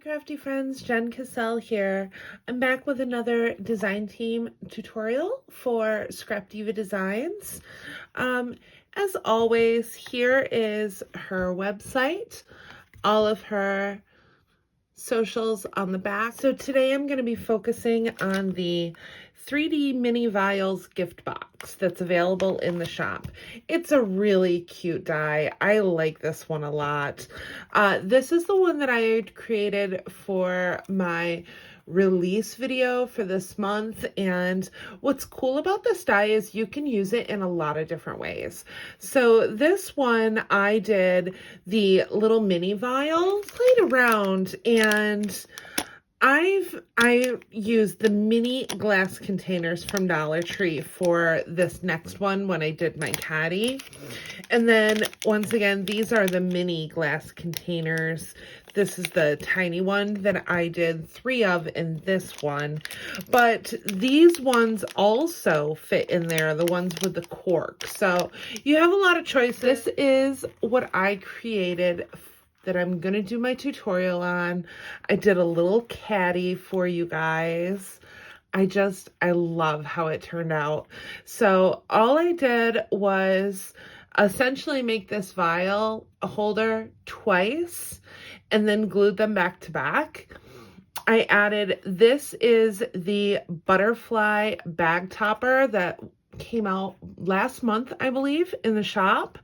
crafty friends, Jen Cascell here. I'm back with another design team tutorial for Scrapdiva Designs. As always, here is her website, all of her socials on the back. So today I'm going to be focusing on the 3D mini vials gift box that's available in the shop. It's a really cute die. I like this one a lot. This is the one that I created for my release video for this month, and what's cool about this die is you can use it in a lot of different ways. So this one, I did the little mini vial, played around, and I used the mini glass containers from Dollar Tree for this next one when I did my Caddy. And then once again, these are the mini glass containers. This is the tiny one that I did 3 of in this one. But these ones also fit in there, the ones with the cork. So you have a lot of choices. This is what I created that I'm going to do my tutorial on. I did a little caddy for you guys. I love how it turned out. So all I did was essentially make this vial holder twice and then glued them back to back. I added, this is the butterfly bag topper that came out last month, I believe, in the shop.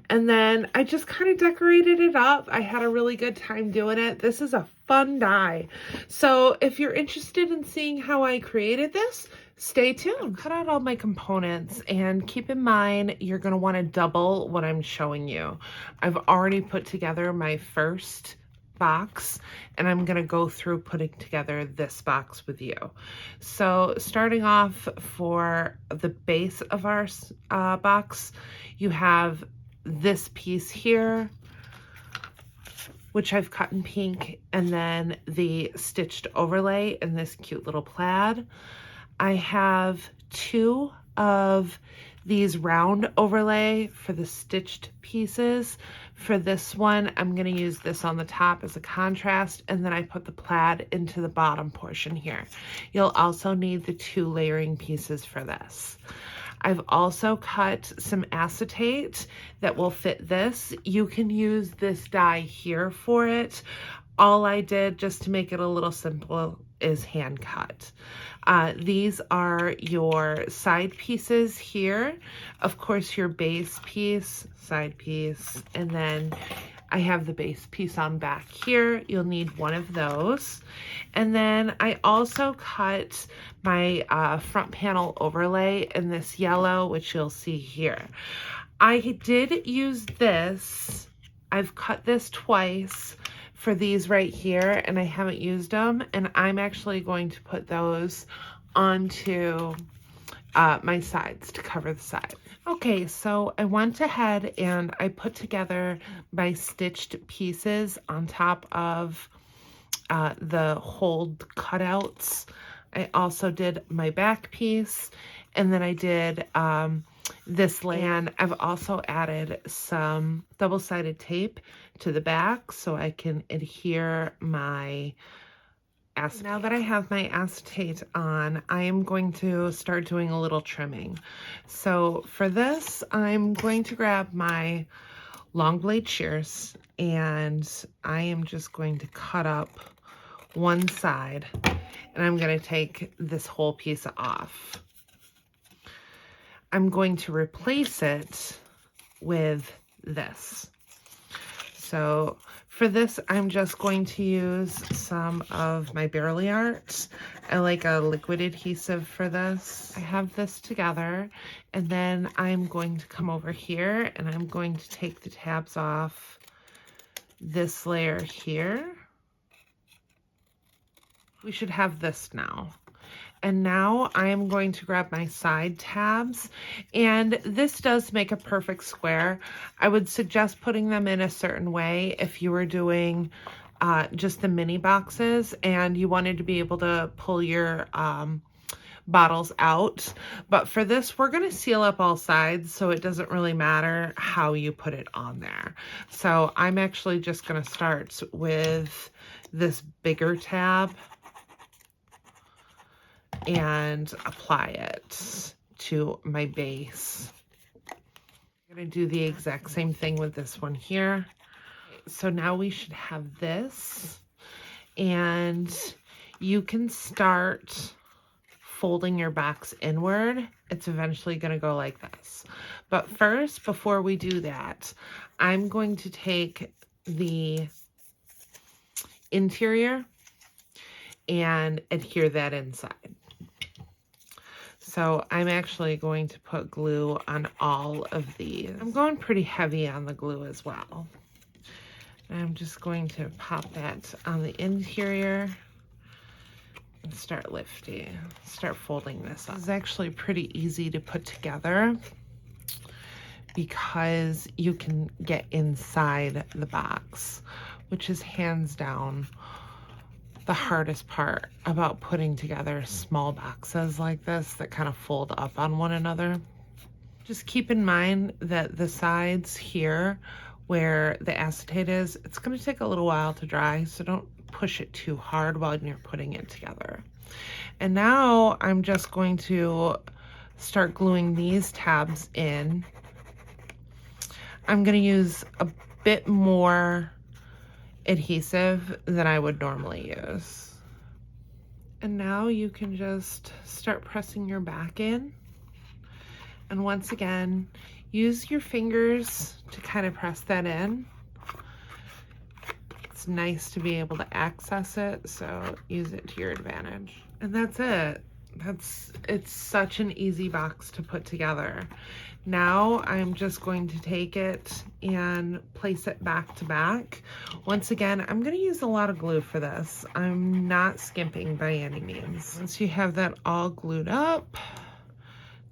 And then I just kind of decorated it up. I had a really good time doing it. This is a fun die. So if you're interested in seeing how I created this, stay tuned. Cut out all my components and keep in mind you're going to want to double what I'm showing you. I've already put together my first box, and I'm going to go through putting together this box with you. So starting off, for the base of our box, you have this piece here, which I've cut in pink, and then the stitched overlay in this cute little plaid. I have 2 of these round overlay for the stitched pieces. For this one, I'm going to use this on the top as a contrast, and then I put the plaid into the bottom portion here. You'll also need the 2 layering pieces for this. I've also cut some acetate that will fit this. You can use this die here for it. All I did, just to make it a little simple, is hand cut. These are your side pieces here. Of course, your base piece, side piece, and then I have the base piece on back here. You'll need one of those. And then I also cut my front panel overlay in this yellow, which you'll see here. I did use this. I've cut this twice for these right here, and I haven't used them. And I'm actually going to put those onto my sides to cover the side. Okay, so I went ahead and I put together my stitched pieces on top of the hold cutouts. I also did my back piece, and then I did this layer. And I've also added some double-sided tape to the back so I can adhere my acetate. Now that I have my acetate on, I am going to start doing a little trimming. So for this, I'm going to grab my long blade shears, and I am just going to cut up one side, and I'm going to take this whole piece off. I'm going to replace it with this. So for this, I'm just going to use some of my Barely Art. I like a liquid adhesive for this. I have this together, and then I'm going to come over here and I'm going to take the tabs off this layer here. We should have this now. And now I am going to grab my side tabs, and this does make a perfect square. I would suggest putting them in a certain way if you were doing just the mini boxes and you wanted to be able to pull your bottles out. But for this, we're going to seal up all sides, so it doesn't really matter how you put it on there. So I'm actually just going to start with this bigger tab and apply it to my base. I'm going to do the exact same thing with this one here. So now we should have this, and you can start folding your box inward. It's eventually going to go like this. But first, before we do that, I'm going to take the interior and adhere that inside. So I'm actually going to put glue on all of these. I'm going pretty heavy on the glue as well. I'm just going to pop that on the interior and start lifting, start folding this up. This is actually pretty easy to put together because you can get inside the box, which is hands down the hardest part about putting together small boxes like this that kind of fold up on one another. Just keep in mind that the sides here where the acetate is, it's going to take a little while to dry, so don't push it too hard while you're putting it together. And now I'm just going to start gluing these tabs in. I'm going to use a bit more adhesive than I would normally use. And now you can just start pressing your back in. And once again, use your fingers to kind of press that in. It's nice to be able to access it, so use it to your advantage. And that's it. It's such an easy box to put together. Now I'm just going to take it and place it back to back. Once again, I'm going to use a lot of glue for this. I'm not skimping by any means. Once you have that all glued up,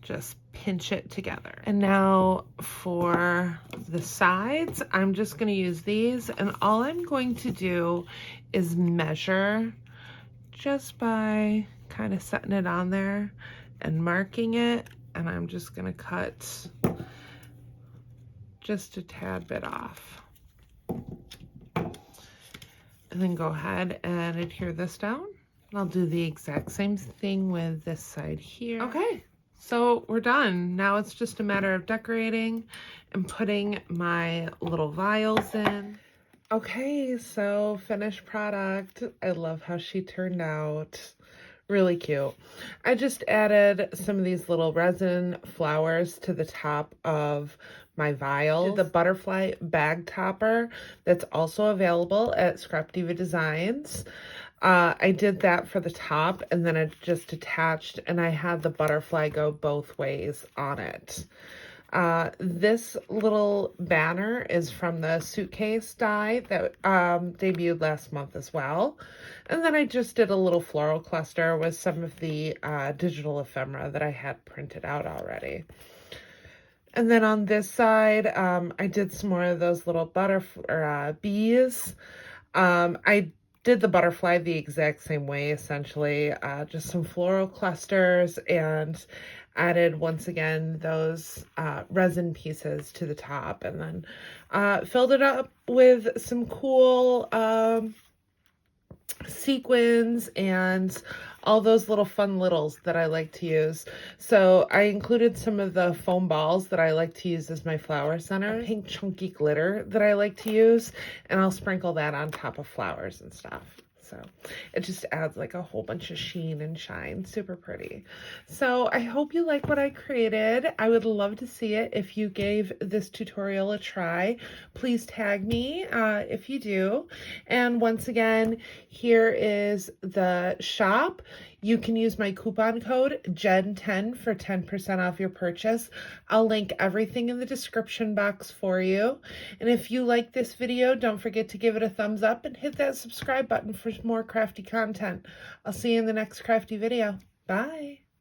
just pinch it together. And now for the sides, I'm just going to use these, and all I'm going to do is measure just by kind of setting it on there and marking it, and I'm just going to cut just a tad bit off. And then go ahead and adhere this down. I'll do the exact same thing with this side here. Okay, so we're done. Now it's just a matter of decorating and putting my little vials in. Okay, so finished product. I love how she turned out. Really cute. I just added some of these little resin flowers to the top of my vial. The butterfly bag topper that's also available at Scrapdiva Designs. I did that for the top, and then I just attached, and I had the butterfly go both ways on it. This little banner is from the suitcase die that debuted last month as well. And then I just did a little floral cluster with some of the digital ephemera that I had printed out already. And then on this side, I did some more of those little bees. I did the butterfly the exact same way, essentially, just some floral clusters, and added once again those resin pieces to the top, and then filled it up with some cool sequins and all those little fun littles that I like to use. So I included some of the foam balls that I like to use as my flower center, pink chunky glitter that I like to use, and I'll sprinkle that on top of flowers and stuff. So it just adds like a whole bunch of sheen and shine. Super pretty. So I hope you like what I created. I would love to see it if you gave this tutorial a try. Please tag me if you do. And once again, here is the shop. You can use my coupon code JEN10 for 10% off your purchase. I'll link everything in the description box for you. And if you like this video, don't forget to give it a thumbs up and hit that subscribe button for more crafty content. I'll see you in the next crafty video. Bye.